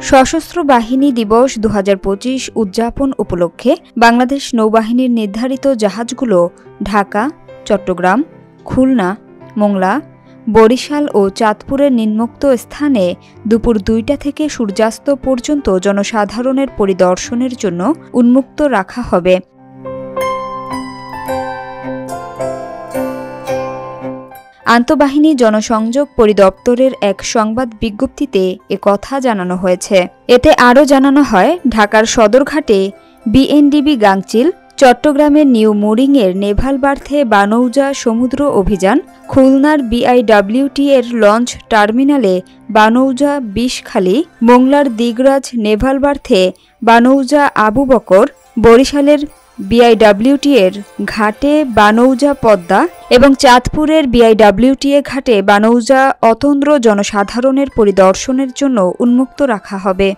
সশস্ত্র বাহিনী দিবস ২০২৫ উদযাপন উপলক্ষে বাংলাদেশ নৌবাহিনীর নির্ধারিত জাহাজগুলো ঢাকা, চট্টগ্রাম, খুলনা, মোংলা, বরিশাল ও চাঁদপুরের নিম্নোক্ত স্থানে দুপুর ২টা থেকে সূর্যাস্ত পর্যন্ত জনসাধারণের পরিদর্শনের জন্য উন্মুক্ত রাখা হবে। আন্তঃবাহিনী জনসংযোগ পরিদপ্তরের এক সংবাদ বিজ্ঞপ্তিতে একথা জানানো হয়েছে। এতে আরও জানানো হয়, ঢাকার সদরঘাটে বিএনডিবি গাংচিল, চট্টগ্রামের নিউ মুরিংয়ের নেভাল বার্থে বানৌজা সমুদ্র অভিযান, খুলনার বিআইডব্লিউটি এর লঞ্চ টার্মিনালে বানৌজা বিষখালী, মোংলার দিগরাজ নেভাল বার্থে বানৌজা আবু বকর, বরিশালের বিআইডব্লিউটি এর ঘাটে বানৌজা পদ্মা এবং চাঁদপুরের বিআইডব্লিউটিএ ঘাটে বানৌজা অতন্দ্র জনসাধারণের পরিদর্শনের জন্য উন্মুক্ত রাখা হবে।